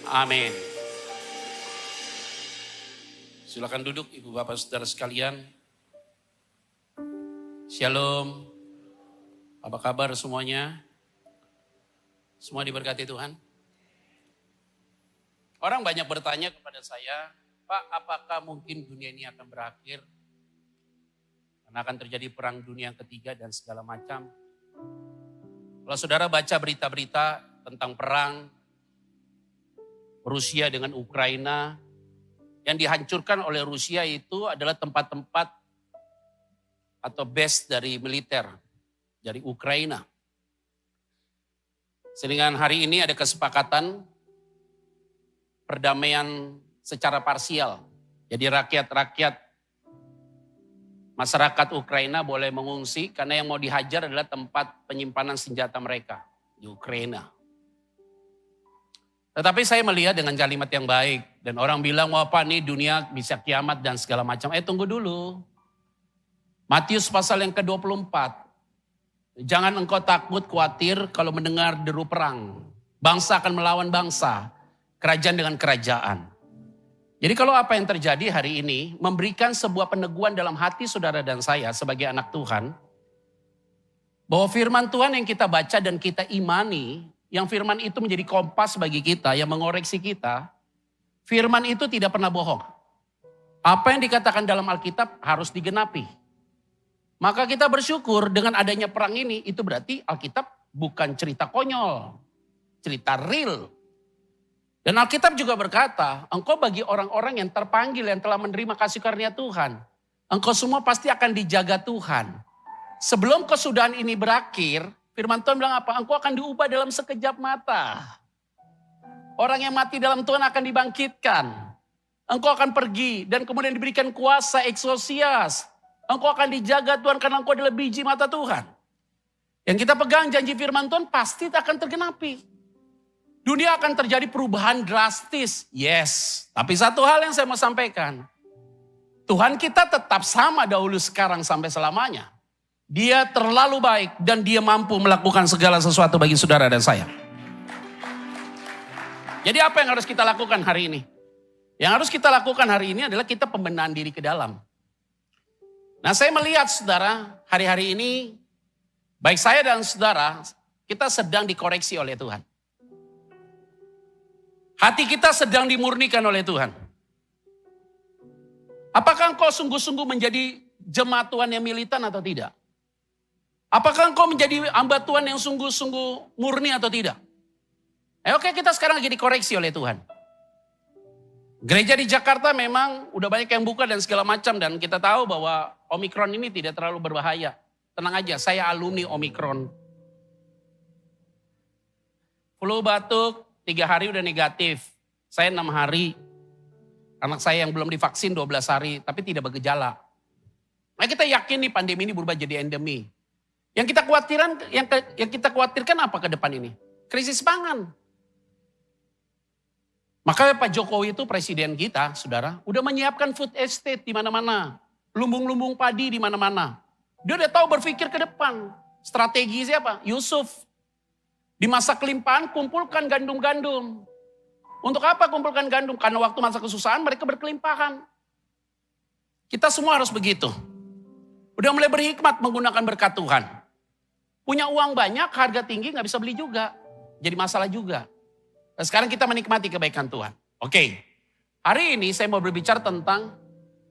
Amin. Silakan duduk Ibu Bapak Saudara sekalian. Shalom. Apa kabar semuanya? Semua diberkati Tuhan. Orang banyak bertanya kepada saya, Pak, apakah mungkin dunia ini akan berakhir? Karena akan terjadi perang dunia yang ketiga dan segala macam. Kalau saudara baca berita-berita tentang perang Rusia dengan Ukraina, yang dihancurkan oleh Rusia itu adalah tempat-tempat atau base dari militer dari Ukraina. Sehingga hari ini ada kesepakatan perdamaian secara parsial. Jadi rakyat-rakyat masyarakat Ukraina boleh mengungsi karena yang mau dihajar adalah tempat penyimpanan senjata mereka di Ukraina. Tetapi saya melihat dengan kalimat yang baik. Dan orang bilang, wah Pak nih dunia bisa kiamat dan segala macam. Tunggu dulu. Matius pasal yang ke-24. Jangan engkau takut, khawatir kalau mendengar deru perang. Bangsa akan melawan bangsa. Kerajaan dengan kerajaan. Jadi kalau apa yang terjadi hari ini memberikan sebuah peneguhan dalam hati saudara dan saya sebagai anak Tuhan. Bahwa firman Tuhan yang kita baca dan kita imani. Yang firman itu menjadi kompas bagi kita, yang mengoreksi kita. Firman itu tidak pernah bohong. Apa yang dikatakan dalam Alkitab harus digenapi. Maka kita bersyukur dengan adanya perang ini, itu berarti Alkitab bukan cerita konyol. Cerita real. Dan Alkitab juga berkata, engkau bagi orang-orang yang terpanggil, yang telah menerima kasih karunia Tuhan. Engkau semua pasti akan dijaga Tuhan. Sebelum kesudahan ini berakhir, firman Tuhan bilang apa? Engkau akan diubah dalam sekejap mata. Orang yang mati dalam Tuhan akan dibangkitkan. Engkau akan pergi dan kemudian diberikan kuasa eksosias. Engkau akan dijaga Tuhan karena engkau adalah biji mata Tuhan. Yang kita pegang janji firman Tuhan pasti akan tergenapi. Dunia akan terjadi perubahan drastis. Yes. Tapi satu hal yang saya mau sampaikan. Tuhan kita tetap sama dahulu sekarang sampai selamanya. Dia terlalu baik dan dia mampu melakukan segala sesuatu bagi saudara dan saya. Jadi apa yang harus kita lakukan hari ini? Yang harus kita lakukan hari ini adalah kita pembenahan diri ke dalam. Nah saya melihat saudara, hari-hari ini baik saya dan saudara, kita sedang dikoreksi oleh Tuhan. Hati kita sedang dimurnikan oleh Tuhan. Apakah engkau sungguh-sungguh menjadi jemaat Tuhan yang militan atau tidak? Apakah engkau menjadi hamba Tuhan yang sungguh-sungguh murni atau tidak? Oke, kita sekarang lagi dikoreksi oleh Tuhan. Gereja di Jakarta memang udah banyak yang buka dan segala macam. Dan kita tahu bahwa Omikron ini tidak terlalu berbahaya. Tenang aja, saya alumni Omikron. Flu batuk, 3 hari udah negatif. Saya 6 hari. Anak saya yang belum divaksin 12 hari, tapi tidak bergejala. Nah kita yakin nih pandemi ini berubah jadi endemi. Yang kita khawatirkan apa ke depan ini? Krisis pangan. Maka Pak Jokowi itu presiden kita, saudara, udah menyiapkan food estate di mana-mana. Lumbung-lumbung padi di mana-mana. Dia udah tahu berpikir ke depan. Strategi siapa? Yusuf. Di masa kelimpahan kumpulkan gandum-gandum. Untuk apa kumpulkan gandum? Karena waktu masa kesusahan mereka berkelimpahan. Kita semua harus begitu. Udah mulai berhikmat menggunakan berkat Tuhan. Punya uang banyak, harga tinggi gak bisa beli juga. Jadi masalah juga. Dan sekarang kita menikmati kebaikan Tuhan. Oke, hari ini saya mau berbicara tentang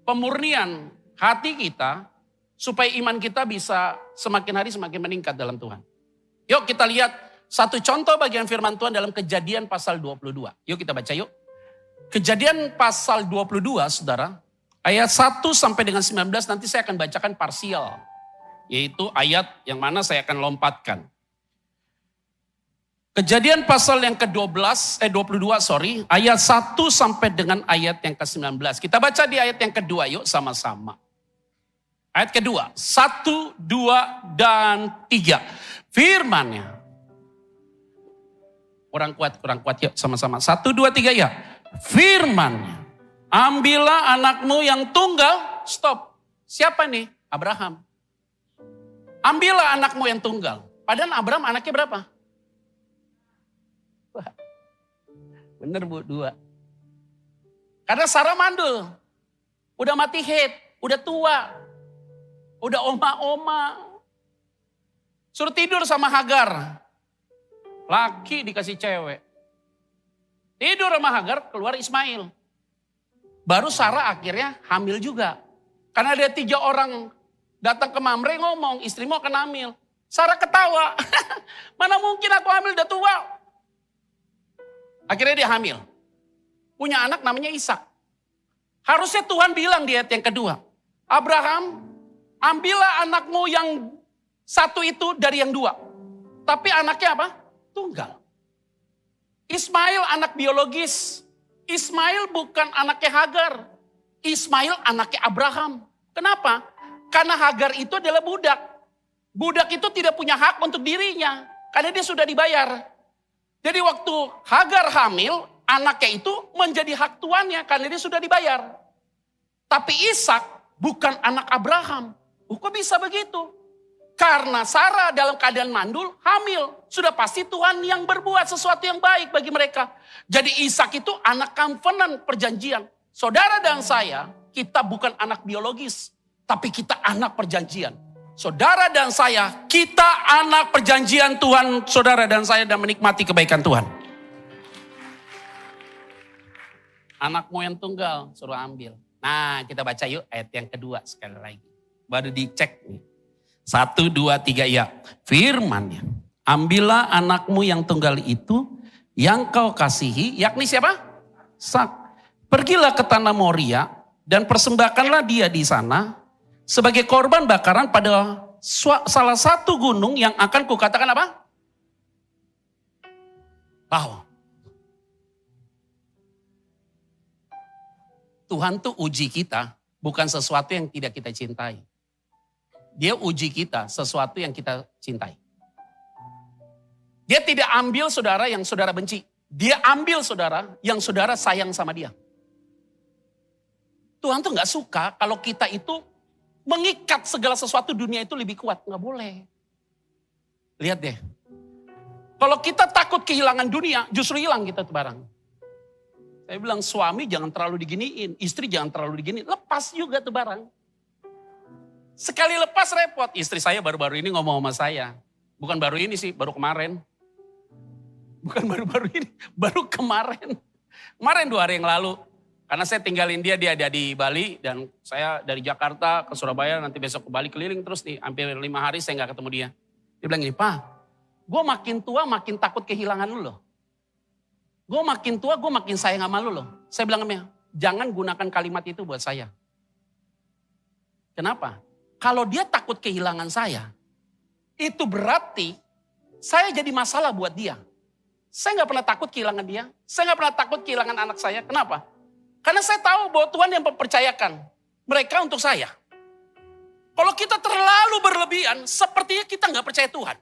pemurnian hati kita. Supaya iman kita bisa semakin hari semakin meningkat dalam Tuhan. Yuk kita lihat satu contoh bagian firman Tuhan dalam Kejadian pasal 22. Yuk kita baca yuk. Kejadian pasal 22 saudara. Ayat 1 sampai dengan 19 nanti saya akan bacakan parsial. Yaitu ayat yang mana saya akan lompatkan. Kejadian pasal yang ke-22 ayat 1 sampai dengan ayat yang ke-19. Kita baca di ayat yang kedua yuk sama-sama. Ayat kedua, 1, 2, dan 3. Firman-Nya. Kurang kuat yuk sama-sama. 1, 2, 3 ya. Firman-Nya. Ambillah anakmu yang tunggal, stop. Siapa nih? Abraham. Ambillah anakmu yang tunggal. Padahal Abraham anaknya berapa? Bener Bu, 2. Karena Sarah mandul. Udah mati haid, udah tua. Udah oma-oma. Suruh tidur sama Hagar. Laki dikasih cewek. Tidur sama Hagar, keluar Ismail. Baru Sarah akhirnya hamil juga. Karena ada 3 orang datang ke Mamre ngomong, istrimu akan hamil. Sarah ketawa. Mana mungkin aku hamil, udah tua. Akhirnya dia hamil. Punya anak namanya Ishak. Harusnya Tuhan bilang di ayat yang kedua. Abraham, ambillah anakmu yang satu itu dari yang 2. Tapi anaknya apa? Tunggal. Ismail anak biologis. Ismail bukan anaknya Hagar. Ismail anaknya Abraham. Kenapa? Karena Hagar itu adalah budak. Budak itu tidak punya hak untuk dirinya. Karena dia sudah dibayar. Jadi waktu Hagar hamil, anaknya itu menjadi hak tuannya. Karena dia sudah dibayar. Tapi Ishak bukan anak Abraham. Kok bisa begitu? Karena Sarah dalam keadaan mandul, hamil. Sudah pasti Tuhan yang berbuat sesuatu yang baik bagi mereka. Jadi Ishak itu anak covenant perjanjian. Saudara dan saya, kita bukan anak biologis. Tapi kita anak perjanjian. Saudara dan saya, kita anak perjanjian Tuhan. Saudara dan saya dan menikmati kebaikan Tuhan. Anakmu yang tunggal, suruh ambil. Nah, kita baca yuk ayat yang kedua sekali lagi. Baru dicek nih. 1, 2, 3 ya. Firman-Nya. Ambillah anakmu yang tunggal itu yang kau kasihi. Yakni siapa? Ishak. Pergilah ke tanah Moria dan persembahkanlah dia di sana sebagai korban bakaran pada salah satu gunung yang akan kukatakan apa? Wow. Tuhan tuh uji kita bukan sesuatu yang tidak kita cintai. Dia uji kita sesuatu yang kita cintai. Dia tidak ambil saudara yang saudara benci. Dia ambil saudara yang saudara sayang sama dia. Tuhan tuh gak suka kalau kita itu mengikat segala sesuatu dunia itu lebih kuat. Gak boleh. Lihat deh. Kalau kita takut kehilangan dunia, justru hilang kita tuh barang. Saya bilang suami jangan terlalu diginiin. Istri jangan terlalu diginiin. Lepas juga tuh barang. Sekali lepas repot. Istri saya baru-baru ini ngomong sama saya. Bukan baru ini sih, baru kemarin. Bukan baru-baru ini, baru kemarin. Kemarin 2 hari yang lalu. Karena saya tinggalin dia ada di Bali. Dan saya dari Jakarta ke Surabaya, nanti besok ke Bali keliling terus nih. Hampir 5 hari saya gak ketemu dia. Dia bilang gini, "Pa, gue makin tua makin takut kehilangan lu loh. Gue makin tua gue makin sayang sama lu loh." Saya bilang sama dia, jangan gunakan kalimat itu buat saya. Kenapa? Kalau dia takut kehilangan saya, itu berarti saya jadi masalah buat dia. Saya gak pernah takut kehilangan dia. Saya gak pernah takut kehilangan anak saya. Kenapa? Karena saya tahu bahwa Tuhan yang mempercayakan mereka untuk saya. Kalau kita terlalu berlebihan, sepertinya kita gak percaya Tuhan.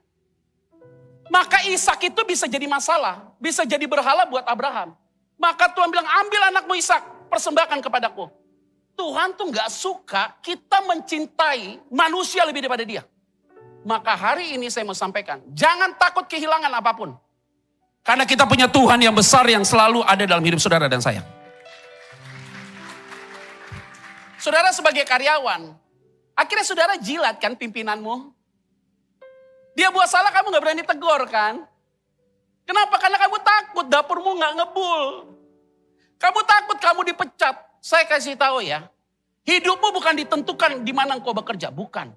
Maka Ishak itu bisa jadi masalah. Bisa jadi berhala buat Abraham. Maka Tuhan bilang, ambil anakmu Ishak, persembahkan kepadaku. Tuhan tuh gak suka kita mencintai manusia lebih daripada dia. Maka hari ini saya mau sampaikan, jangan takut kehilangan apapun. Karena kita punya Tuhan yang besar yang selalu ada dalam hidup saudara dan saya. Saudara sebagai karyawan, akhirnya saudara jilat kan pimpinanmu. Dia buat salah kamu gak berani tegur kan? Kenapa? Karena kamu takut dapurmu gak ngebul. Kamu takut kamu dipecat. Saya kasih tahu ya, hidupmu bukan ditentukan di mana engkau bekerja, bukan.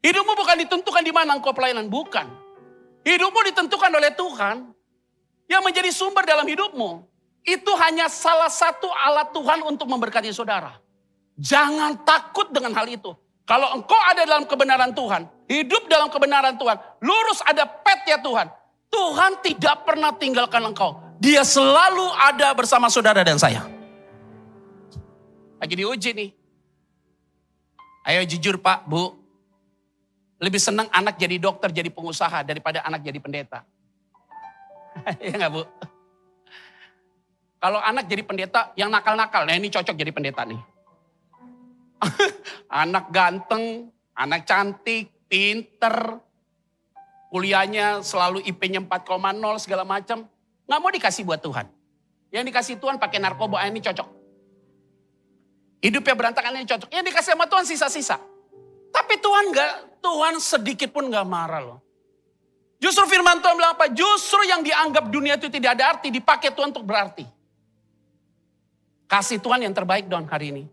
Hidupmu bukan ditentukan di mana engkau pelayanan, bukan. Hidupmu ditentukan oleh Tuhan yang menjadi sumber dalam hidupmu. Itu hanya salah satu alat Tuhan untuk memberkati saudara. Jangan takut dengan hal itu. Kalau engkau ada dalam kebenaran Tuhan, hidup dalam kebenaran Tuhan, lurus ada petnya Tuhan. Tuhan tidak pernah tinggalkan engkau. Dia selalu ada bersama saudara dan saya. Lagi diuji nih. Ayo jujur Pak, Bu. Lebih senang anak jadi dokter, jadi pengusaha daripada anak jadi pendeta. Iya gak Bu? Kalau anak jadi pendeta, yang nakal-nakal, nah ini cocok jadi pendeta nih. Anak ganteng, anak cantik, pinter, kuliahnya selalu IP-nya 4,0 segala macam. Nggak mau dikasih buat Tuhan. Yang dikasih Tuhan pakai narkoba, ini cocok. Hidupnya berantakan, ini cocok. Yang dikasih sama Tuhan sisa-sisa. Tapi Tuhan sedikit pun nggak marah loh. Justru firman Tuhan bilang apa? Justru yang dianggap dunia itu tidak ada arti, dipakai Tuhan untuk berarti. Kasih Tuhan yang terbaik dong hari ini.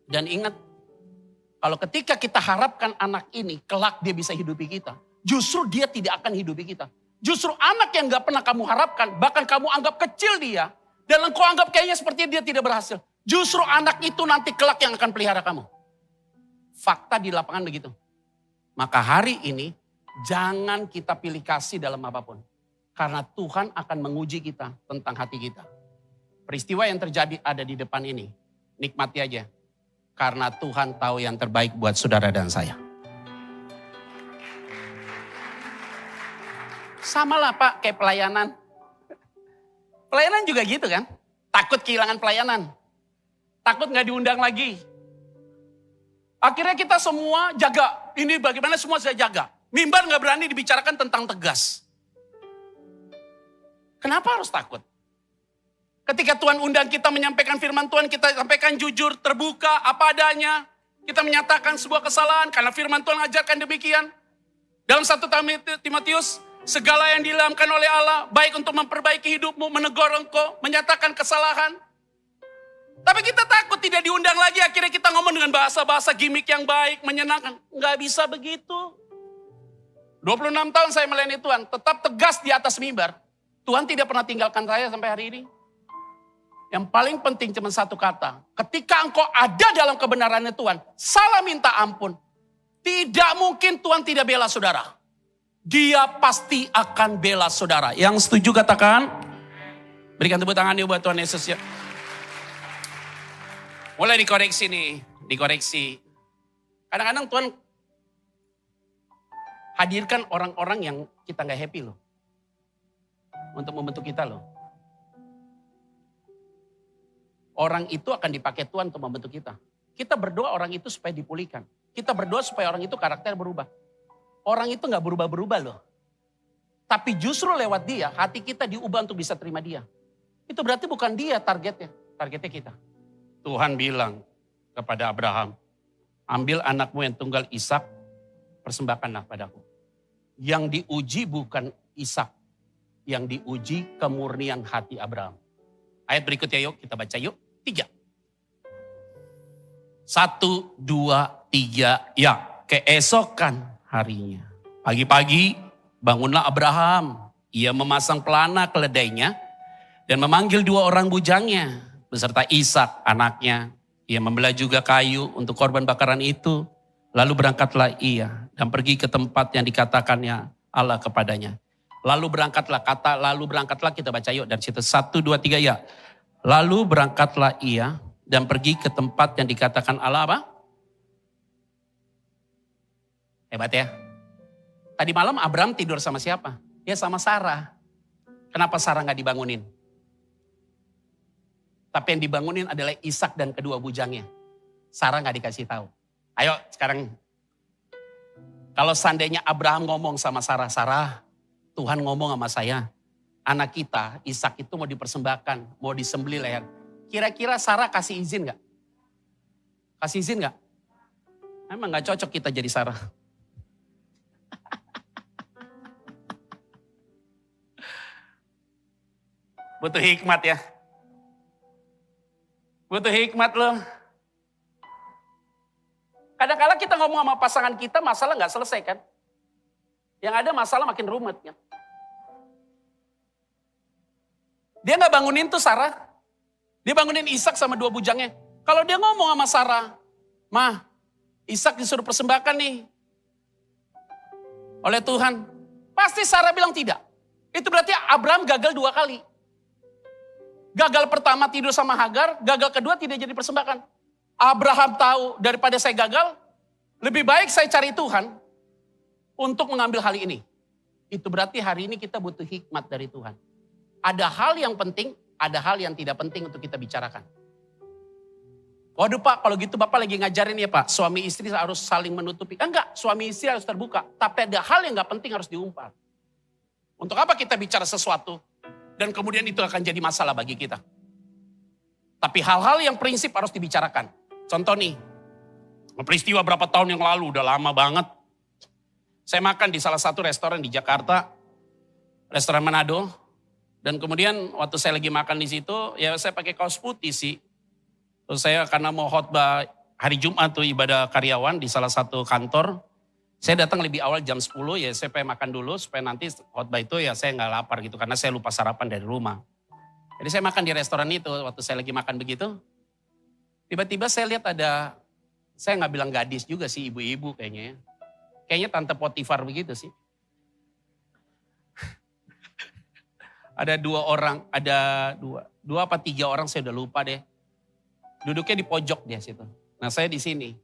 Dan ingat, kalau ketika kita harapkan anak ini, kelak dia bisa hidupi kita. Justru dia tidak akan hidupi kita. Justru anak yang gak pernah kamu harapkan, bahkan kamu anggap kecil dia, dan engkau anggap kayaknya seperti dia tidak berhasil. Justru anak itu nanti kelak yang akan pelihara kamu. Fakta di lapangan begitu. Maka hari ini, jangan kita pilih kasih dalam apapun. Karena Tuhan akan menguji kita tentang hati kita. Peristiwa yang terjadi ada di depan ini. Nikmati aja. Karena Tuhan tahu yang terbaik buat saudara dan saya. Sama lah Pak, kayak pelayanan. Pelayanan juga gitu kan. Takut kehilangan pelayanan. Takut gak diundang lagi. Akhirnya kita semua jaga. Ini bagaimana semua saya jaga. Mimbar gak berani dibicarakan tentang tegas. Kenapa harus takut? Ketika Tuhan undang kita menyampaikan firman Tuhan, kita sampaikan jujur, terbuka, apa adanya. Kita menyatakan sebuah kesalahan karena firman Tuhan ajarkan demikian. Dalam 1 Timotius, segala yang diilhamkan oleh Allah, baik untuk memperbaiki hidupmu, menegur engkau, menyatakan kesalahan. Tapi kita takut tidak diundang lagi, akhirnya kita ngomong dengan bahasa-bahasa gimmick yang baik, menyenangkan. Nggak bisa begitu. 26 tahun saya melayani Tuhan, tetap tegas di atas mimbar. Tuhan tidak pernah tinggalkan saya sampai hari ini. Yang paling penting cuma satu kata. Ketika engkau ada dalam kebenarannya Tuhan, salah minta ampun. Tidak mungkin Tuhan tidak bela saudara. Dia pasti akan bela saudara. Yang setuju katakan. Berikan tepuk tangan yuk buat Tuhan Yesus ya. Mulai dikoreksi nih. Dikoreksi. Kadang-kadang Tuhan hadirkan orang-orang yang kita gak happy loh. Untuk membentuk kita loh. Orang itu akan dipakai Tuhan untuk membentuk kita. Kita berdoa orang itu supaya dipulihkan. Kita berdoa supaya orang itu karakter berubah. Orang itu gak berubah-berubah loh. Tapi justru lewat dia, hati kita diubah untuk bisa terima dia. Itu berarti bukan dia targetnya. Targetnya kita. Tuhan bilang kepada Abraham, ambil anakmu yang tunggal Ishak, persembahkanlah padaku. Yang diuji bukan Ishak. Yang diuji kemurnian hati Abraham. Ayat berikutnya yuk, kita baca yuk. 3. 1, 2, 3, ya. Keesokan harinya. Pagi-pagi bangunlah Abraham. Ia memasang pelana keledainya dan memanggil 2 orang bujangnya beserta Ishak anaknya. Ia membelah juga kayu untuk korban bakaran itu. Lalu berangkatlah ia dan pergi ke tempat yang dikatakannya Allah kepadanya. Lalu berangkatlah, kata lalu berangkatlah kita baca yuk dari situ. 1, 2, 3 ya. Lalu berangkatlah ia dan pergi ke tempat yang dikatakan Allah apa? Hebat ya. Tadi malam Abraham tidur sama siapa? Ya sama Sarah. Kenapa Sarah gak dibangunin? Tapi yang dibangunin adalah Ishak dan kedua bujangnya. Sarah gak dikasih tahu. Ayo sekarang. Kalau seandainya Abraham ngomong sama Sarah, Sarah, Tuhan ngomong sama saya, anak kita, Ishak itu mau dipersembahkan, mau disembelih leher. Kira-kira Sarah kasih izin gak? Kasih izin gak? Emang gak cocok kita jadi Sarah. Butuh hikmat ya. Butuh hikmat loh. Kadang-kadang kita ngomong sama pasangan kita, masalah gak selesai kan? Yang ada masalah makin rumit ya. Dia gak bangunin tuh Sarah. Dia bangunin Ishak sama 2 bujangnya. Kalau dia ngomong sama Sarah, Mah, Ishak disuruh persembahkan nih. Oleh Tuhan. Pasti Sarah bilang tidak. Itu berarti Abraham gagal 2 kali. Gagal pertama tidur sama Hagar, gagal kedua tidak jadi persembahkan. Abraham tahu daripada saya gagal, lebih baik saya cari Tuhan untuk mengambil hal ini. Itu berarti hari ini kita butuh hikmat dari Tuhan. Ada hal yang penting, ada hal yang tidak penting untuk kita bicarakan. Waduh Pak, kalau gitu Bapak lagi ngajarin ya Pak, suami istri harus saling menutupi. Enggak, suami istri harus terbuka. Tapi ada hal yang gak penting harus diumpat. Untuk apa kita bicara sesuatu Dan kemudian itu akan jadi masalah bagi kita. Tapi hal-hal yang prinsip harus dibicarakan. Contoh nih, peristiwa berapa tahun yang lalu, udah lama banget. Saya makan di salah satu restoran di Jakarta, restoran Manado. Dan kemudian waktu saya lagi makan di situ, ya saya pakai kaos putih sih. Terus saya karena mau khotbah hari Jumat tuh ibadah karyawan di salah satu kantor. Saya datang lebih awal jam 10 ya saya pengen makan dulu supaya nanti khotbah itu ya saya nggak lapar gitu. Karena saya lupa sarapan dari rumah. Jadi saya makan di restoran itu waktu saya lagi makan begitu. Tiba-tiba saya lihat ada, saya nggak bilang gadis juga sih, ibu-ibu kayaknya ya. Kayaknya Tante Potifar begitu sih. Ada dua orang, ada dua apa tiga orang saya udah lupa deh. Duduknya di pojok dia situ. Nah saya di sini.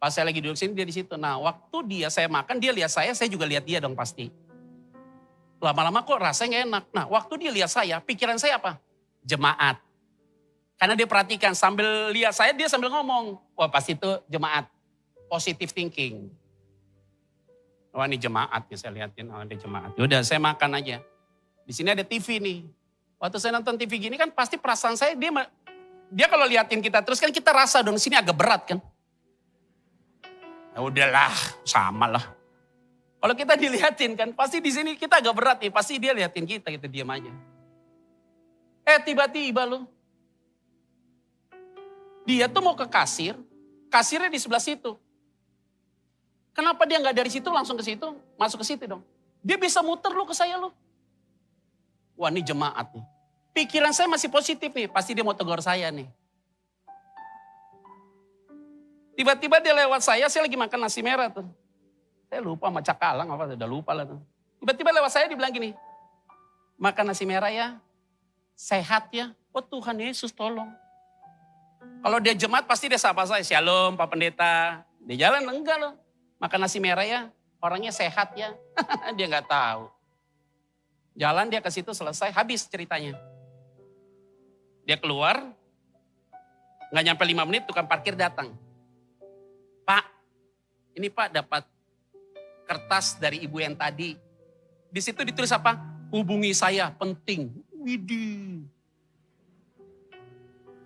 Pas saya lagi duduk sini dia di situ. Nah waktu saya makan dia lihat saya juga lihat dia dong pasti. Lama-lama kok rasanya gak enak. Nah waktu dia lihat saya, pikiran saya apa? Jemaat. Karena dia perhatikan sambil lihat saya dia sambil ngomong. Wah pasti itu jemaat. Positive thinking. Wah ini jemaat ya saya lihatin. Oh ada jemaat. Yaudah saya makan aja. Di sini ada TV nih. Waktu saya nonton TV gini kan pasti perasaan saya dia kalau liatin kita terus kan kita rasa dong sini agak berat kan. Ya udahlah sama lah. Kalau kita dilihatin kan pasti di sini kita agak berat nih. Pasti dia liatin kita diam aja. Tiba-tiba loh. Dia tuh mau ke kasir. Kasirnya di sebelah situ. Kenapa dia gak dari situ langsung ke situ? Masuk ke situ dong. Dia bisa muter loh ke saya loh. Wah ini jemaat nih. Pikiran saya masih positif nih. Pasti dia mau tegur saya nih. Tiba-tiba dia lewat saya lagi makan nasi merah tuh. Saya lupa sama cakalang apa, udah lupa lah tuh. Tiba-tiba lewat saya dibilang gini. Makan nasi merah ya. Sehat ya. Oh Tuhan Yesus tolong. Kalau dia jemaat pasti dia sapa saya. Shalom Pak Pendeta. Dia jalan enggak loh. Makan nasi merah ya. Orangnya sehat ya. Dia gak tahu. Jalan dia ke situ selesai. Habis ceritanya. Dia keluar. Gak nyampe 5 menit tukang parkir datang. Pak. Ini Pak dapat kertas dari ibu yang tadi. Di situ ditulis apa? Hubungi saya penting. Widih.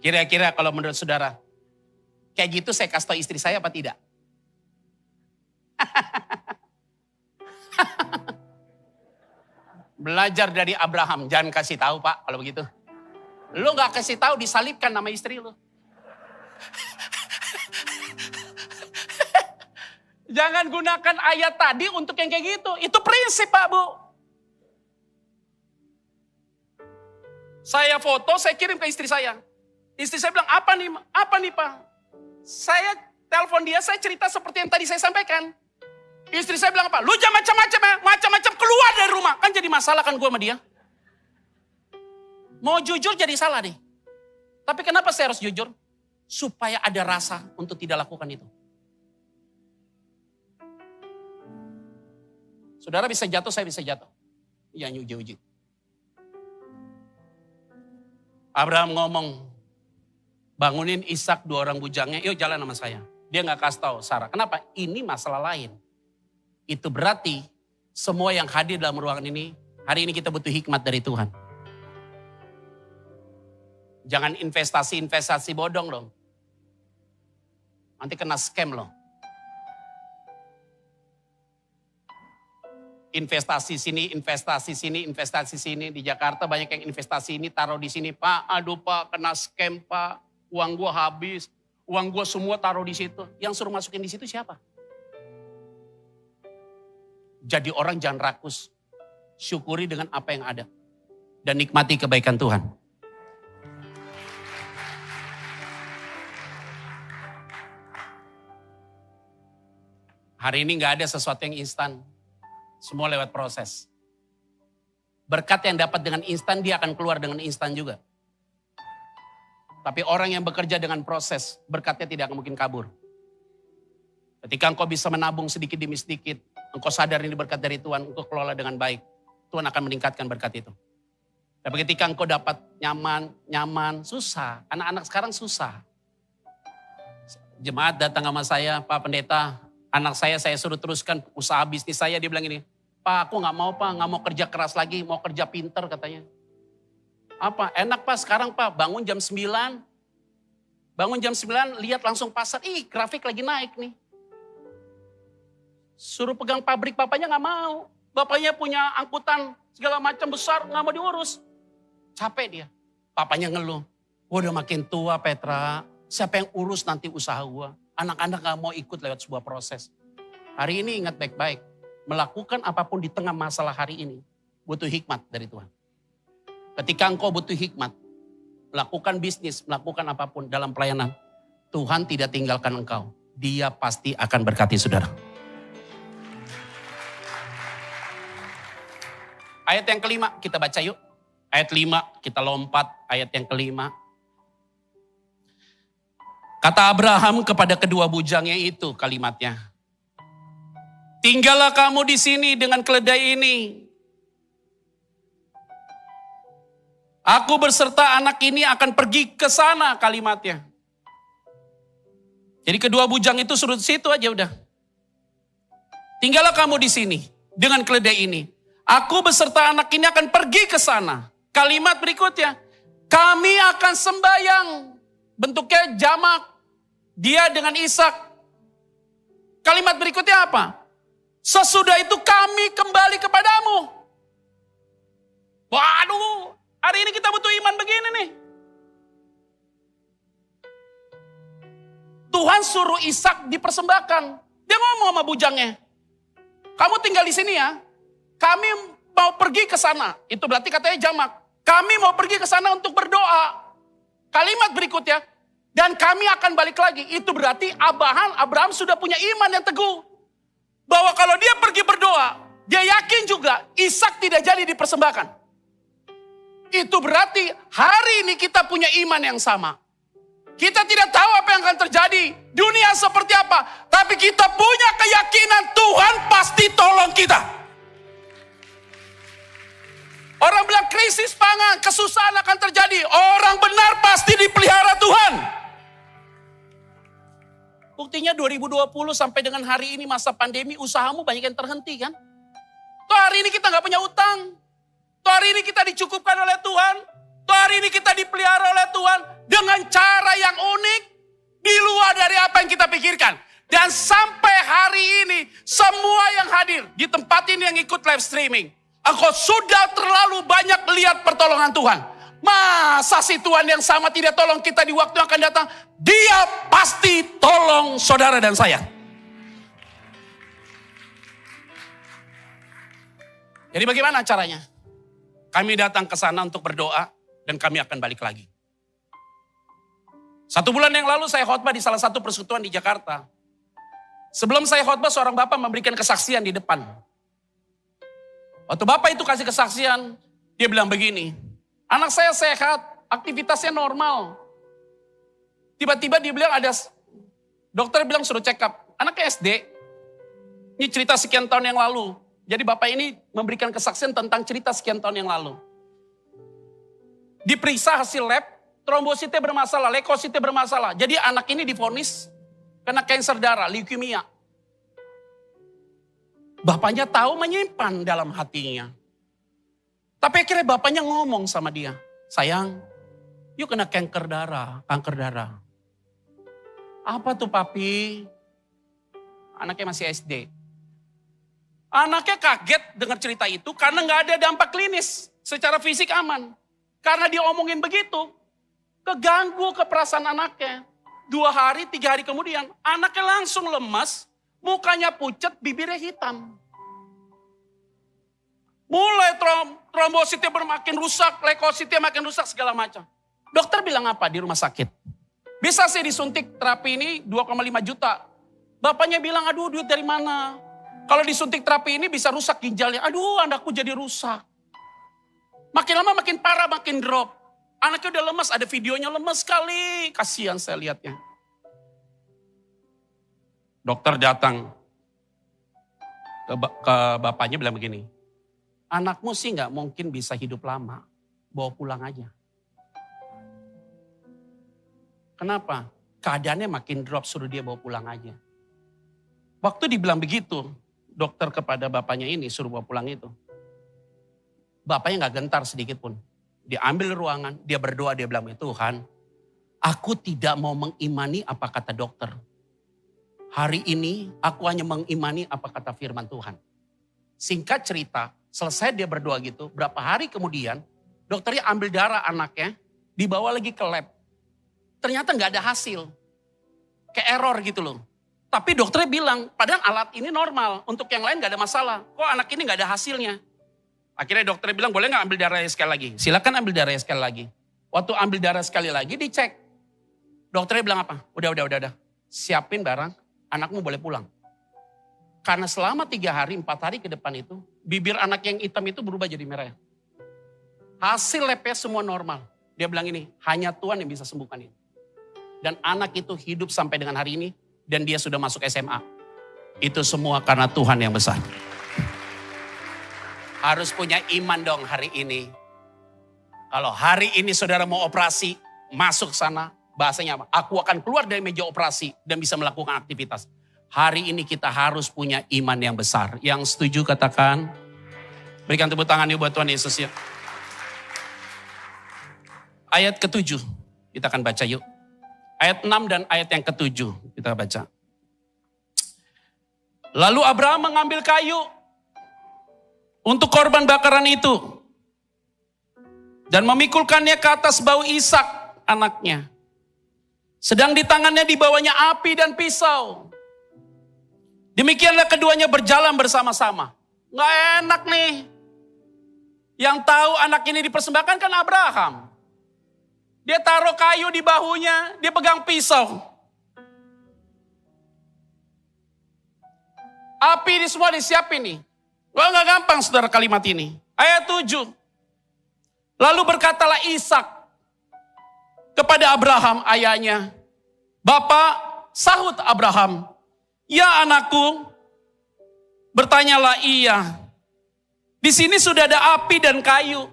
Kira-kira kalau menurut saudara. Kayak gitu saya kasih tahu istri saya apa tidak? Belajar dari Abraham, jangan kasih tahu Pak kalau begitu. Lu gak kasih tahu disalibkan nama istri lu. Jangan gunakan ayat tadi untuk yang kayak gitu. Itu prinsip Pak Bu. Saya foto, saya kirim ke istri saya. Istri saya bilang, apa nih Pak? Saya telepon dia, saya cerita seperti yang tadi saya sampaikan. Istri saya bilang apa? Lu jangan macam-macam ya, macam-macam keluar dari rumah. Kan jadi masalah kan gue sama dia. Mau jujur jadi salah nih. Tapi kenapa saya harus jujur? Supaya ada rasa untuk tidak lakukan itu. Saudara bisa jatuh, saya bisa jatuh. Jangan uji-uji. Abraham ngomong, bangunin Ishak 2 orang bujangnya, yuk jalan sama saya. Dia gak kasih tahu Sarah. Kenapa? Ini masalah lain. Itu berarti semua yang hadir dalam ruangan ini, hari ini kita butuh hikmat dari Tuhan. Jangan investasi bodong dong. Nanti kena scam loh. Investasi sini. Di Jakarta banyak yang investasi ini taruh di sini. Pak, aduh Pak, kena scam Pak. Uang gua habis. Uang gua semua taruh di situ. Yang suruh masukin di situ siapa? Jadi orang jangan rakus. Syukuri dengan apa yang ada. Dan nikmati kebaikan Tuhan. Hari ini gak ada sesuatu yang instan. Semua lewat proses. Berkat yang dapat dengan instan, dia akan keluar dengan instan juga. Tapi orang yang bekerja dengan proses, berkatnya tidak akan mungkin kabur. Ketika engkau bisa menabung sedikit demi sedikit, engkau sadar ini berkat dari Tuhan, engkau kelola dengan baik. Tuhan akan meningkatkan berkat itu. Tapi ketika engkau dapat nyaman, susah. Anak-anak sekarang susah. Jemaat datang sama saya, Pak Pendeta, anak saya suruh teruskan usaha bisnis saya. Dia bilang ini, Pak aku gak mau Pak, gak mau kerja keras lagi, mau kerja pinter katanya. Apa? Enak Pak, sekarang Pak bangun jam 9. Bangun jam 9, lihat langsung pasar. Ih, grafik lagi naik nih. Suruh pegang pabrik, bapaknya nggak mau. Bapaknya punya angkutan segala macam besar, nggak mau diurus. Capek dia. Papanya ngeluh. Gua udah makin tua Petra, siapa yang urus nanti usaha gua? Anak-anak gak mau ikut lewat sebuah proses. Hari ini ingat baik-baik. Melakukan apapun di tengah masalah hari ini, butuh hikmat dari Tuhan. Ketika engkau butuh hikmat, melakukan bisnis, melakukan apapun dalam pelayanan, Tuhan tidak tinggalkan engkau. Dia pasti akan berkati saudara. Ayat yang kelima kita baca yuk. Ayat 5 kita lompat ayat yang kelima. Kata Abraham kepada kedua bujangnya itu kalimatnya. Tinggallah kamu di sini dengan keledai ini. Aku berserta anak ini akan pergi ke sana kalimatnya. Jadi kedua bujang itu suruh situ aja udah. Tinggallah kamu di sini dengan keledai ini. Aku beserta anak ini akan pergi ke sana. Kalimat berikutnya, kami akan sembahyang. Bentuknya jamak. Dia dengan Ishak. Kalimat berikutnya apa? Sesudah itu kami kembali kepadamu. Waduh, hari ini kita butuh iman begini nih. Tuhan suruh Ishak dipersembahkan. Dia ngomong sama bujangnya. Kamu tinggal di sini ya. Kami mau pergi ke sana. Itu berarti katanya jamak. Kami mau pergi ke sana untuk berdoa. Kalimat berikutnya. Dan kami akan balik lagi. Itu berarti Abraham sudah punya iman yang teguh. Bahwa kalau dia pergi berdoa. Dia yakin juga Ishak tidak jadi dipersembahkan. Itu berarti hari ini kita punya iman yang sama. Kita tidak tahu apa yang akan terjadi. Dunia seperti apa. Tapi kita punya keyakinan Tuhan pasti tolong kita. Orang bilang krisis pangan, kesusahan akan terjadi. Orang benar pasti dipelihara Tuhan. Buktinya 2020 sampai dengan hari ini masa pandemi, usahamu banyak yang terhenti kan? Tuh hari ini kita gak punya utang. Tuh hari ini kita dicukupkan oleh Tuhan. Tuh hari ini kita dipelihara oleh Tuhan. Dengan cara yang unik, di luar dari apa yang kita pikirkan. Dan sampai hari ini, semua yang hadir di tempat ini yang ikut live streaming. Engkau sudah terlalu banyak lihat pertolongan Tuhan. Masa si Tuhan yang sama tidak tolong kita di waktu yang akan datang? Dia pasti tolong saudara dan saya. Jadi bagaimana caranya? Kami datang ke sana untuk berdoa dan kami akan balik lagi. 1 bulan yang lalu saya khotbah di salah satu persekutuan di Jakarta. Sebelum saya khotbah seorang bapak memberikan kesaksian di depan. Waktu bapak itu kasih kesaksian, dia bilang begini, anak saya sehat, aktivitasnya normal. Tiba-tiba dia bilang dokter bilang suruh check up. Anaknya SD, ini cerita sekian tahun yang lalu. Jadi bapak ini memberikan kesaksian tentang cerita sekian tahun yang lalu. Diperiksa hasil lab, trombositnya bermasalah, leukositnya bermasalah. Jadi anak ini divonis kena kanker darah, leukemia. Bapaknya tahu menyimpan dalam hatinya. Tapi akhirnya bapaknya ngomong sama dia. Sayang, yuk kena kanker darah. Apa tuh papi? Anaknya masih SD. Anaknya kaget dengar cerita itu karena gak ada dampak klinis. Secara fisik aman. Karena dia omongin begitu. Keganggu keperasaan anaknya. 2 hari, 3 hari kemudian anaknya langsung lemas. Mukanya pucat, bibirnya hitam. Mulai trombositnya bermakin rusak, leukositnya makin rusak segala macam. Dokter bilang apa di rumah sakit? Bisa sih disuntik terapi ini 2,5 juta. Bapaknya bilang, aduh duit dari mana? Kalau disuntik terapi ini bisa rusak ginjalnya. Aduh anakku jadi rusak. Makin lama makin parah, makin drop. Anaknya udah lemas, ada videonya lemas sekali. Kasihan saya lihatnya. Dokter datang ke bapaknya bilang begini, anakmu sih gak mungkin bisa hidup lama, bawa pulang aja. Kenapa? Keadaannya makin drop, suruh dia bawa pulang aja. Waktu dibilang begitu, dokter kepada bapaknya ini suruh bawa pulang itu. Bapaknya gak gentar sedikit pun. Dia ambil ruangan, dia berdoa, dia bilang, Tuhan, aku tidak mau mengimani apa kata dokter. Hari ini aku hanya mengimani apa kata firman Tuhan. Singkat cerita, selesai dia berdoa gitu, berapa hari kemudian dokternya ambil darah anaknya, dibawa lagi ke lab. Ternyata gak ada hasil. Kayak error gitu loh. Tapi dokternya bilang, padahal alat ini normal, untuk yang lain gak ada masalah. Kok anak ini gak ada hasilnya? Akhirnya dokternya bilang, boleh gak ambil darahnya sekali lagi? Silakan ambil darahnya sekali lagi. Waktu ambil darah sekali lagi, dicek. Dokternya bilang apa? Udah. Siapin barang, anakmu boleh pulang. Karena selama 3 hari, 4 hari ke depan itu, bibir anak yang hitam itu berubah jadi merah. Hasil labnya semua normal. Dia bilang ini, hanya Tuhan yang bisa sembuhkan ini. Dan anak itu hidup sampai dengan hari ini, dan dia sudah masuk SMA. Itu semua karena Tuhan yang besar. Harus punya iman dong hari ini. Kalau hari ini saudara mau operasi, masuk sana, bahasanya apa? Aku akan keluar dari meja operasi dan bisa melakukan aktivitas. Hari ini kita harus punya iman yang besar. Yang setuju katakan, berikan tepuk tangan yuk buat Tuhan Yesus ya. Ayat ke-7, kita akan baca yuk. Ayat 6 dan ayat yang ke-7, kita baca. Lalu Abraham mengambil kayu untuk korban bakaran itu. Dan memikulkannya ke atas bahu Ishak anaknya. Sedang di tangannya dibawanya api dan pisau. Demikianlah keduanya berjalan bersama-sama. Nggak enak nih. Yang tahu anak ini dipersembahkan kan Abraham. Dia taruh kayu di bahunya, dia pegang pisau. Api ini semua disiapin nih. Wah gak gampang saudara kalimat ini. Ayat 7. Lalu berkatalah Ishak kepada Abraham ayahnya. Bapak, sahut Abraham. Ya anakku, bertanyalah iya. Di sini sudah ada api dan kayu.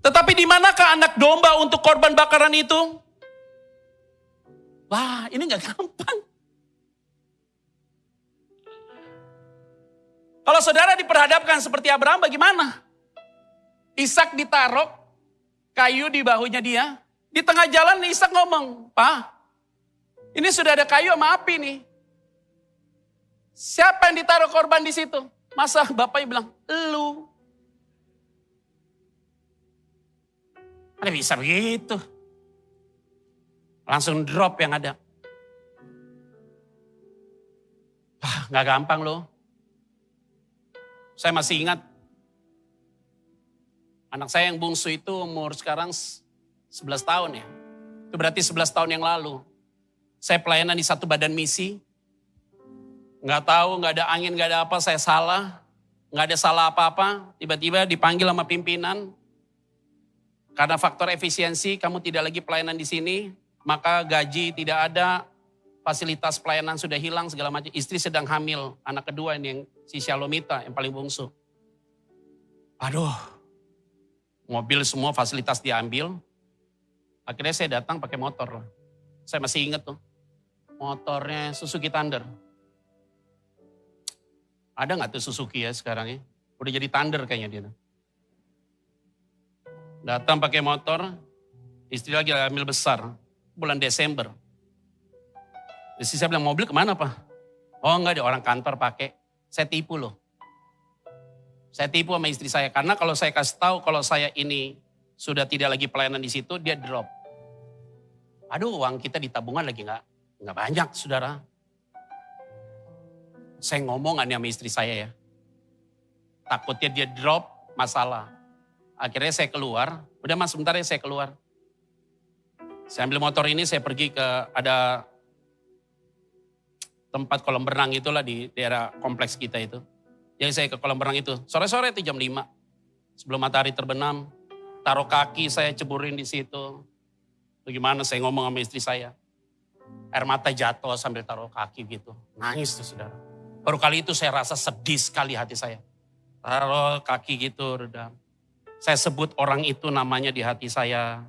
Tetapi di manakah anak domba untuk korban bakaran itu? Wah, ini gak gampang. Kalau saudara diperhadapkan seperti Abraham bagaimana? Ishak ditaruh kayu di bahunya dia. Di tengah jalan Ishak ngomong, Pak, ini sudah ada kayu sama api nih. Siapa yang ditaruh korban di situ? Masa bapaknya bilang, elu. Ada bisa begitu. Langsung drop yang ada. Wah, gak gampang loh. Saya masih ingat. Anak saya yang bungsu itu umur sekarang 11 tahun ya. Itu berarti 11 tahun yang lalu. Saya pelayanan di satu badan misi. Gak tahu, gak ada angin, gak ada apa, saya salah. Gak ada salah apa-apa. Tiba-tiba dipanggil sama pimpinan. Karena faktor efisiensi, kamu tidak lagi pelayanan di sini, maka gaji tidak ada, fasilitas pelayanan sudah hilang, segala macam. Istri sedang hamil, anak kedua ini yang si Shalomita, yang paling bungsu. Aduh, mobil semua fasilitas diambil. Akhirnya saya datang pakai motor. Saya masih ingat tuh, motornya Suzuki Thunder. Ada gak tuh Suzuki ya sekarang ya? Udah jadi Thunder kayaknya dia. Datang pakai motor, istri lagi hamil besar, bulan Desember. Jadi saya bilang, mobil kemana Pak? Oh enggak, ada orang kantor pakai. Saya tipu loh. Saya tipu sama istri saya, karena kalau saya kasih tahu kalau saya ini sudah tidak lagi pelayanan di situ, dia drop. Aduh, uang kita di tabungan lagi nggak banyak, saudara. Saya ngomong gak nih sama istri saya ya. Takutnya dia drop, masalah. Akhirnya saya keluar, udah mas sebentar ya saya keluar. Saya ambil motor ini, saya pergi ke ada tempat kolam berenang itulah di daerah kompleks kita itu. Jadi saya ke kolam berenang itu, sore-sore itu jam 5. Sebelum matahari terbenam, taruh kaki saya ceburin di situ. Bagaimana saya ngomong sama istri saya. Air mata jatuh sambil taruh kaki gitu. Nangis tuh saudara. Baru kali itu saya rasa sedih sekali hati saya. Taruh kaki gitu redam. Saya sebut orang itu namanya di hati saya.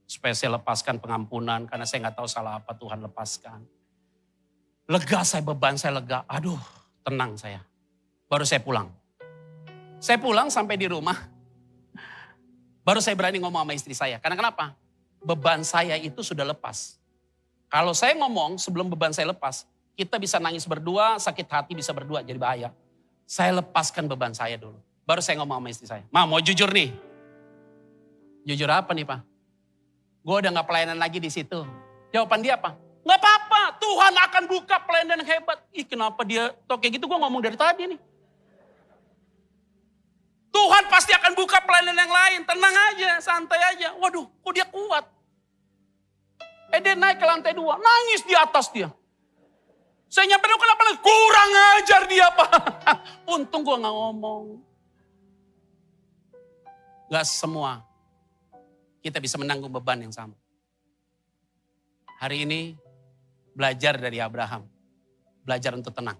Supaya saya lepaskan pengampunan. Karena saya gak tahu salah apa, Tuhan lepaskan. Lega saya, beban saya lega. Aduh, tenang saya. Baru saya pulang. Saya pulang sampai di rumah. Baru saya berani ngomong sama istri saya. Karena kenapa? Beban saya itu sudah lepas. Kalau saya ngomong sebelum beban saya lepas, kita bisa nangis berdua, sakit hati bisa berdua, jadi bahaya. Saya lepaskan beban saya dulu. Baru saya ngomong sama istri saya. Ma, mau jujur nih. Jujur apa nih, Pak? Gue udah gak pelayanan lagi di situ. Jawaban dia apa? Gak apa-apa, Tuhan akan buka pelayanan yang hebat. Ih, kenapa dia kayak gitu, gue ngomong dari tadi nih. Tuhan pasti akan buka pelayanan yang lain, tenang aja, santai aja. Waduh, kok dia kuat? Dia naik ke lantai 2, nangis di atas dia. Saya nyampe dulu, kenapa nangis? Kurang ajar dia, Pak. Untung gue gak ngomong. Gak semua kita bisa menanggung beban yang sama. Hari ini belajar dari Abraham. Belajar untuk tenang.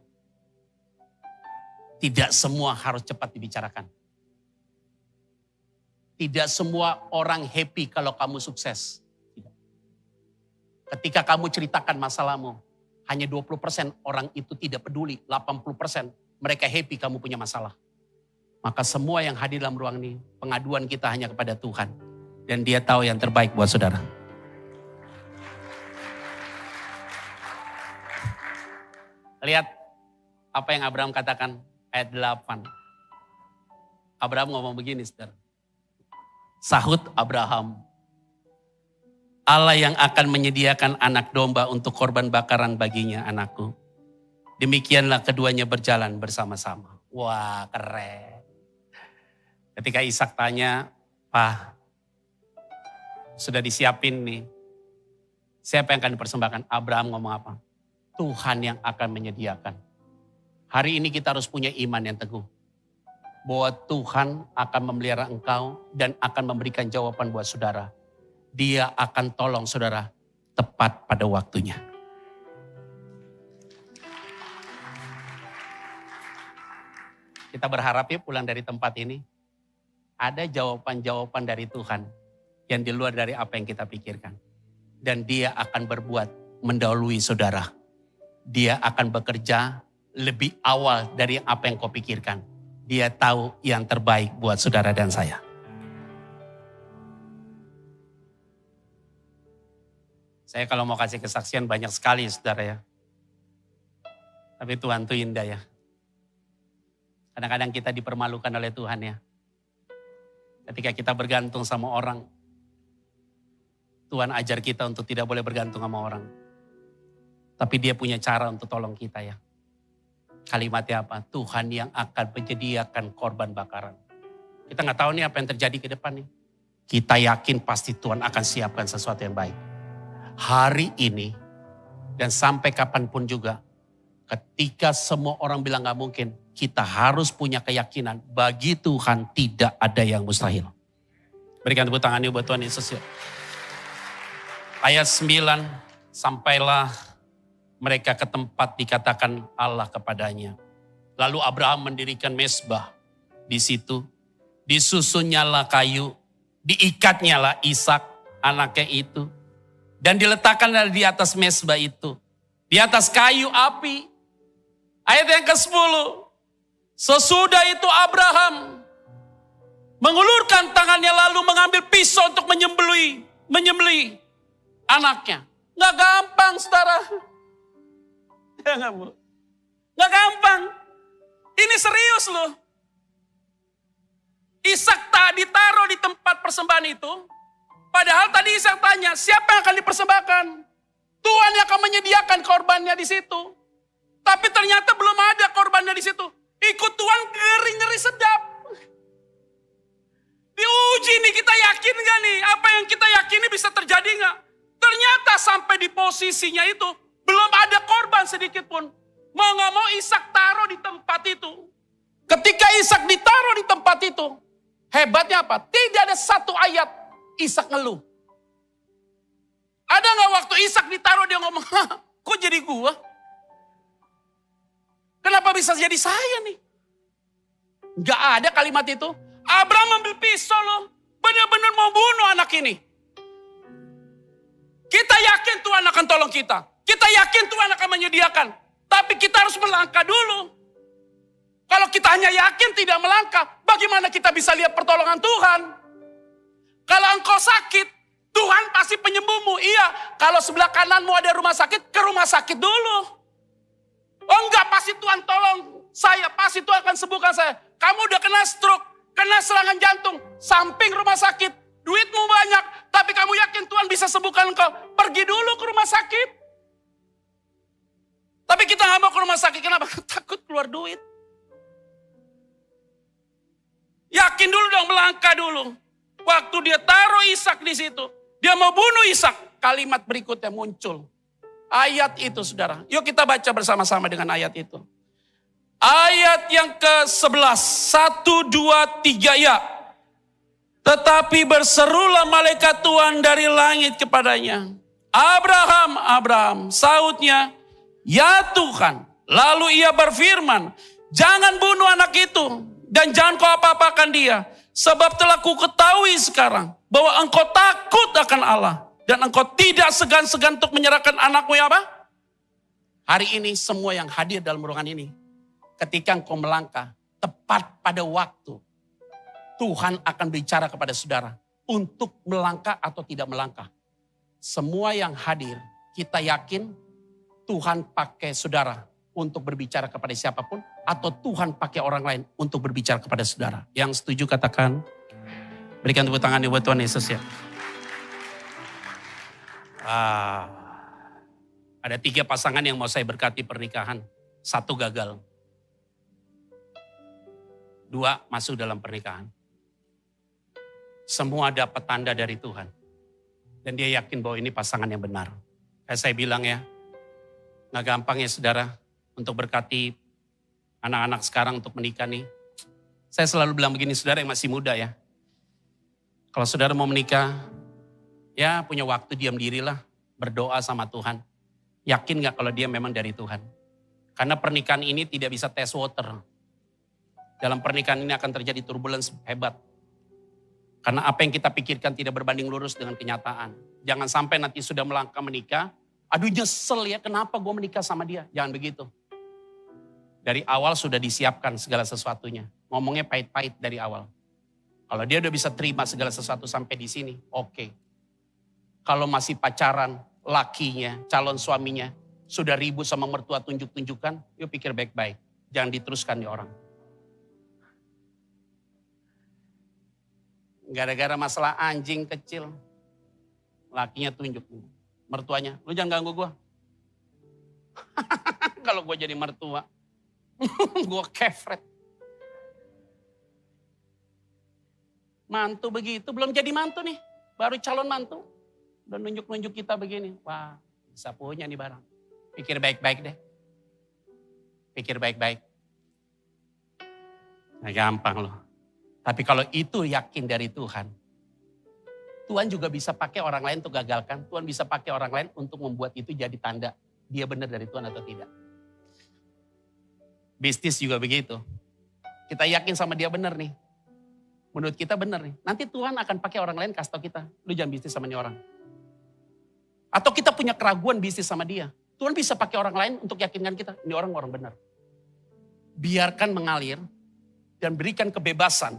Tidak semua harus cepat dibicarakan. Tidak semua orang happy kalau kamu sukses. Ketika kamu ceritakan masalahmu, hanya 20% orang itu tidak peduli. 80% mereka happy kamu punya masalah. Maka semua yang hadir dalam ruang ini, pengaduan kita hanya kepada Tuhan. Dan dia tahu yang terbaik buat saudara. Lihat apa yang Abraham katakan ayat 8. Abraham ngomong begini, saudara. Sahut Abraham, Allah yang akan menyediakan anak domba untuk korban bakaran baginya, anakku. Demikianlah keduanya berjalan bersama-sama. Wah, keren. Ketika Ishak tanya, Pak, sudah disiapin nih. Siapa yang akan dipersembahkan? Abraham ngomong apa? Tuhan yang akan menyediakan. Hari ini kita harus punya iman yang teguh. Bahwa Tuhan akan memelihara engkau dan akan memberikan jawaban buat saudara. Dia akan tolong saudara tepat pada waktunya. Kita berharap ya pulang dari tempat ini. Ada jawaban-jawaban dari Tuhan yang di luar dari apa yang kita pikirkan. Dan dia akan berbuat mendahului saudara. Dia akan bekerja lebih awal dari apa yang kau pikirkan. Dia tahu yang terbaik buat saudara dan saya. Saya kalau mau kasih kesaksian banyak sekali saudara ya. Tapi Tuhan itu indah ya. Kadang-kadang kita dipermalukan oleh Tuhan ya. Ketika kita bergantung sama orang, Tuhan ajar kita untuk tidak boleh bergantung sama orang. Tapi dia punya cara untuk tolong kita ya. Kalimatnya apa? Tuhan yang akan menyediakan korban bakaran. Kita gak tahu nih apa yang terjadi ke depan nih. Kita yakin pasti Tuhan akan siapkan sesuatu yang baik. Hari ini dan sampai kapanpun juga. Ketika semua orang bilang gak mungkin. Kita harus punya keyakinan bagi Tuhan tidak ada yang mustahil. Berikan tepuk tangan yuk buat Tuhan Yesus. Ayat 9, sampailah mereka ke tempat dikatakan Allah kepadanya. Lalu Abraham mendirikan mezbah di situ. Disusunnyalah kayu, diikatnyalah Ishak anaknya itu. Dan diletakkanlah di atas mezbah itu. Di atas kayu api. Ayat yang ke-10. Sesudah itu Abraham mengulurkan tangannya lalu mengambil pisau untuk menyembelih anaknya. Gak gampang saudara. Gak gampang. Ini serius loh. Ishak tak ditaruh di tempat persembahan itu. Padahal tadi Ishak tanya, siapa yang akan dipersembahkan? Tuhan yang akan menyediakan korbannya di situ. Tapi ternyata belum ada korbannya di situ. Ikut Tuhan ngeri-ngeri sedap. Diuji nih, kita yakin gak nih? Apa yang kita yakini bisa terjadi gak? Ternyata sampai di posisinya itu, belum ada korban sedikit pun. Mau gak mau Ishak taruh di tempat itu. Ketika Ishak ditaruh di tempat itu, hebatnya apa? Tidak ada satu ayat Ishak ngeluh. Ada gak waktu Ishak ditaruh dia ngomong, kok jadi gua? Kenapa bisa jadi saya nih? Gak ada kalimat itu. Abraham ambil pisau loh. Benar-benar mau bunuh anak ini. Kita yakin Tuhan akan tolong kita. Kita yakin Tuhan akan menyediakan. Tapi kita harus melangkah dulu. Kalau kita hanya yakin tidak melangkah, bagaimana kita bisa lihat pertolongan Tuhan? Kalau engkau sakit, Tuhan pasti penyembuhmu. Iya, kalau sebelah kananmu ada rumah sakit, ke rumah sakit dulu. Oh enggak, pasti Tuhan tolong saya, pasti Tuhan akan sembuhkan saya. Kamu udah kena stroke, kena serangan jantung, samping rumah sakit, duitmu banyak, tapi kamu yakin Tuhan bisa sembuhkan engkau? Pergi dulu ke rumah sakit. Tapi kita gak mau ke rumah sakit, kenapa? Takut keluar duit. Yakin dulu dong, melangkah dulu. Waktu dia taruh Ishak di situ, dia mau bunuh Ishak, kalimat berikutnya muncul. Ayat itu saudara, yuk kita baca bersama-sama dengan ayat itu. Ayat yang ke-11, 1, 2, 3 ya. Tetapi berserulah malaikat Tuhan dari langit kepadanya. Abraham, Abraham, sautnya, ya Tuhan. Lalu ia berfirman, jangan bunuh anak itu dan jangan kau apa-apakan dia. Sebab telah ku ketahui sekarang bahwa engkau takut akan Allah. Dan engkau tidak segan-segan untuk menyerahkan anakmu ya apa? Hari ini semua yang hadir dalam ruangan ini. Ketika engkau melangkah tepat pada waktu. Tuhan akan bicara kepada saudara. Untuk melangkah atau tidak melangkah. Semua yang hadir kita yakin Tuhan pakai saudara untuk berbicara kepada siapapun. Atau Tuhan pakai orang lain untuk berbicara kepada saudara. Yang setuju katakan. Berikan tepuk tangan buat Tuhan Yesus ya. Ada 3 pasangan yang mau saya berkati pernikahan. 1 gagal. 2 masuk dalam pernikahan. Semua dapat tanda dari Tuhan. Dan dia yakin bahwa ini pasangan yang benar. Kayak saya bilang ya, gak gampang ya saudara untuk berkati anak-anak sekarang untuk menikah nih. Saya selalu bilang begini, saudara yang masih muda ya. Kalau saudara mau menikah, ya punya waktu diam dirilah, berdoa sama Tuhan. Yakin gak kalau dia memang dari Tuhan? Karena pernikahan ini tidak bisa test water. Dalam pernikahan ini akan terjadi turbulence hebat. Karena apa yang kita pikirkan tidak berbanding lurus dengan kenyataan. Jangan sampai nanti sudah melangkah menikah, aduh nyesel ya kenapa gue menikah sama dia. Jangan begitu. Dari awal sudah disiapkan segala sesuatunya. Ngomongnya pahit-pahit dari awal. Kalau dia udah bisa terima segala sesuatu sampai di sini, oke. Kalau masih pacaran, lakinya, calon suaminya, sudah ribut sama mertua tunjuk-tunjukkan, yuk pikir baik-baik. Jangan diteruskan di orang. Gara-gara masalah anjing kecil, lakinya tunjuk. Mertuanya, lu jangan ganggu gue. Kalau gue jadi mertua, gue kefret. Mantu begitu, belum jadi mantu nih, baru calon mantu. Udah nunjuk-nunjuk kita begini. Wah, bisa punya nih barang. Pikir baik-baik deh. Pikir baik-baik. Nah, gampang loh. Tapi kalau itu yakin dari Tuhan. Tuhan juga bisa pakai orang lain untuk gagalkan. Tuhan bisa pakai orang lain untuk membuat itu jadi tanda. Dia benar dari Tuhan atau tidak. Bisnis juga begitu. Kita yakin sama dia benar nih. Menurut kita benar nih. Nanti Tuhan akan pakai orang lain kasih tau kita. Lu jangan bisnis sama ini orang. Atau kita punya keraguan bisnis sama dia. Tuhan bisa pakai orang lain untuk yakinkan kita. Ini orang benar. Biarkan mengalir dan berikan kebebasan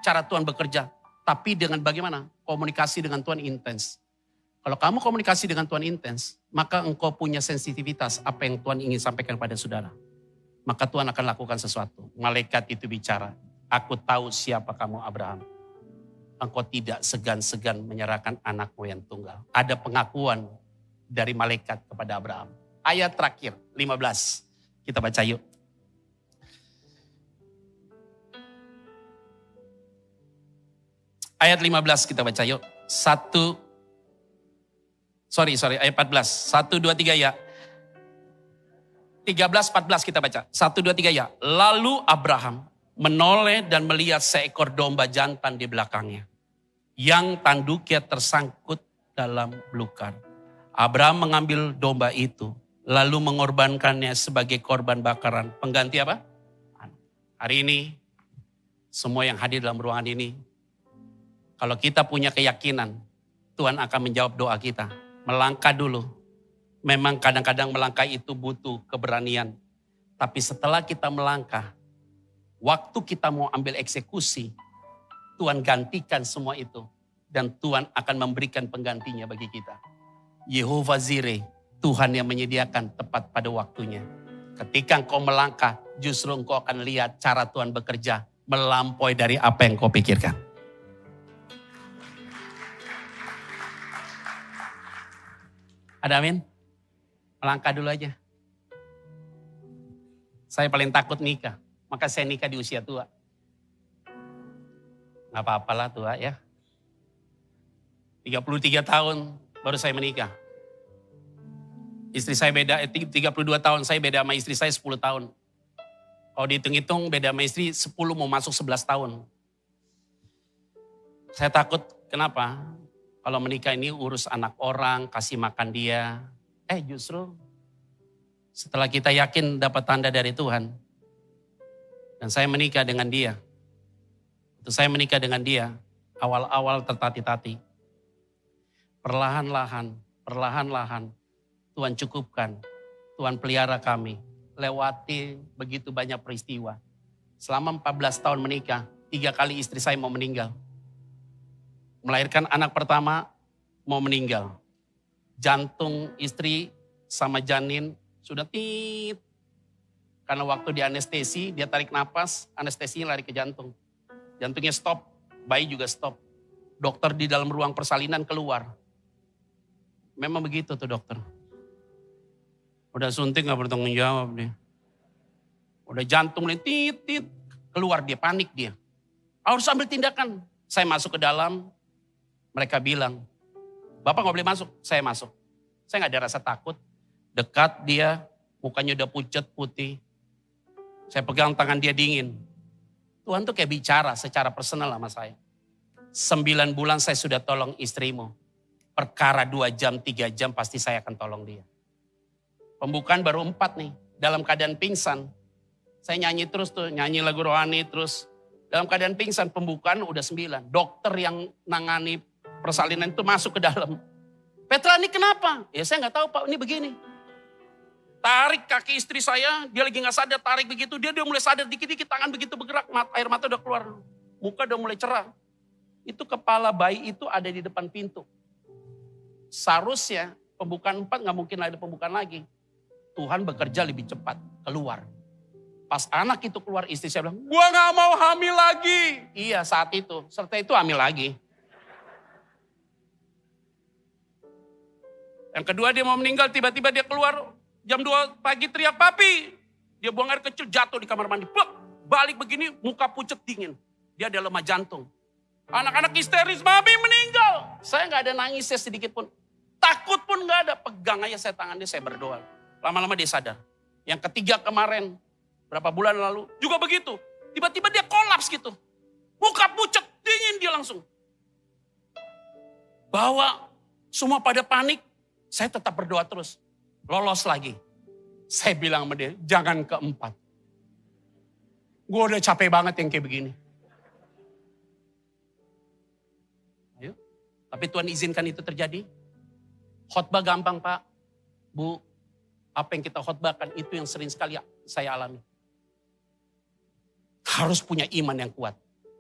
cara Tuhan bekerja. Tapi dengan bagaimana? Komunikasi dengan Tuhan intens. Kalau kamu komunikasi dengan Tuhan intens, maka engkau punya sensitivitas apa yang Tuhan ingin sampaikan pada saudara. Maka Tuhan akan lakukan sesuatu. Malaikat itu bicara, aku tahu siapa kamu Abraham. Engkau tidak segan-segan menyerahkan anakmu yang tunggal. Ada pengakuan dari malaikat kepada Abraham. Ayat terakhir, 15. Kita baca yuk. Ayat 15 kita baca yuk. Ayat 14. 1, 2, 3 ya. 13, 14 kita baca. 1, 2, 3 ya. Lalu Abraham menoleh dan melihat seekor domba jantan di belakangnya. Yang tanduknya tersangkut dalam belukar. Abraham mengambil domba itu. Lalu mengorbankannya sebagai korban bakaran. Pengganti apa? Hari ini, semua yang hadir dalam ruangan ini, kalau kita punya keyakinan, Tuhan akan menjawab doa kita. Melangkah dulu. Memang kadang-kadang melangkah itu butuh keberanian. Tapi setelah kita melangkah, waktu kita mau ambil eksekusi, Tuhan gantikan semua itu dan Tuhan akan memberikan penggantinya bagi kita. Yehova Jireh, Tuhan yang menyediakan tepat pada waktunya. Ketika engkau melangkah, justru engkau akan lihat cara Tuhan bekerja melampaui dari apa yang kau pikirkan. Ada amin? Melangkah dulu aja. Saya paling takut nikah, maka saya nikah di usia tua. Gak apa-apalah tua ya. 33 tahun baru saya menikah. Istri saya beda, 32 tahun, saya beda sama istri saya 10 tahun. Kalau dihitung-hitung beda sama istri 10 mau masuk 11 tahun. Saya takut, kenapa? Kalau menikah ini urus anak orang, kasih makan dia. Justru setelah kita yakin dapat tanda dari Tuhan. Dan saya menikah dengan dia. Itu saya menikah dengan dia, awal-awal tertati-tati. Perlahan-lahan, Tuhan cukupkan, Tuhan pelihara kami, lewati begitu banyak peristiwa. Selama 14 tahun menikah, 3 kali istri saya mau meninggal. Melahirkan anak pertama, mau meninggal. Jantung istri sama janin sudah tit. Karena waktu di anestesi, dia tarik napas, anestesinya lari ke jantung. Jantungnya stop, bayi juga stop. Dokter di dalam ruang persalinan keluar. Memang begitu tuh dokter. Udah suntik gak bertanggung jawab dia. Udah jantung tit, keluar dia, panik dia. Harus ambil tindakan. Saya masuk ke dalam, mereka bilang, Bapak gak boleh masuk, saya masuk. Saya gak ada rasa takut. Dekat dia, mukanya udah pucat putih. Saya pegang tangan dia dingin. Tuhan tuh kayak bicara secara personal sama saya. 9 bulan saya sudah tolong istrimu. Perkara 2 jam, 3 jam pasti saya akan tolong dia. Pembukaan baru 4 nih, dalam keadaan pingsan. Saya nyanyi terus tuh, nyanyi lagu rohani terus. Dalam keadaan pingsan, pembukaan udah 9. Dokter yang nangani persalinan itu masuk ke dalam. Petra ini kenapa? Ya saya gak tahu Pak, ini begini. Tarik kaki istri saya, dia lagi gak sadar, tarik begitu. Dia mulai sadar dikit-dikit, tangan begitu bergerak, air mata udah keluar. Muka udah mulai cerah. Itu kepala bayi itu ada di depan pintu. Seharusnya pembukaan 4 gak mungkin ada pembukaan lagi. Tuhan bekerja lebih cepat, keluar. Pas anak itu keluar, istri saya bilang, gua gak mau hamil lagi. Iya saat itu, serta itu hamil lagi. Yang kedua dia mau meninggal, tiba-tiba dia keluar jam 2 pagi teriak, papi. Dia buang air kecil, jatuh di kamar mandi. Balik begini, muka pucet dingin. Dia ada lemah jantung. Anak-anak histeris, mami meninggal. Saya gak ada nangisnya sedikit pun. Takut pun gak ada, pegang aja saya tangannya, saya berdoa. Lama-lama dia sadar. Yang ketiga kemarin, berapa bulan lalu, juga begitu. Tiba-tiba dia kolaps gitu. Muka pucet, dingin dia langsung. Bawa semua pada panik, saya tetap berdoa terus. Lolos lagi. Saya bilang sama dia, jangan keempat. Gue udah capek banget yang kayak begini. Ayo. Tapi Tuhan izinkan itu terjadi. Khotbah gampang Pak. Bu, apa yang kita khotbahkan itu yang sering sekali saya alami. Harus punya iman yang kuat.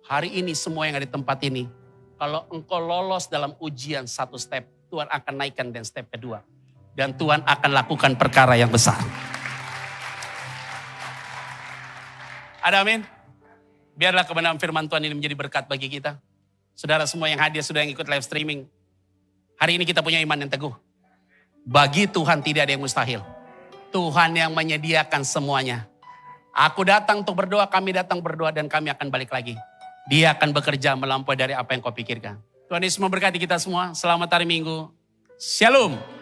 Hari ini semua yang ada di tempat ini, kalau engkau lolos dalam ujian 1 step, Tuhan akan naikkan dan step kedua. Dan Tuhan akan lakukan perkara yang besar. Ada amin? Biarlah kebenaran firman Tuhan ini menjadi berkat bagi kita. Saudara semua yang hadir, sudah yang ikut live streaming. Hari ini kita punya iman yang teguh. Bagi Tuhan tidak ada yang mustahil. Tuhan yang menyediakan semuanya. Aku datang untuk berdoa, kami datang berdoa dan kami akan balik lagi. Dia akan bekerja melampaui dari apa yang kau pikirkan. Tuhan Yesus memberkati kita semua. Selamat hari Minggu. Shalom.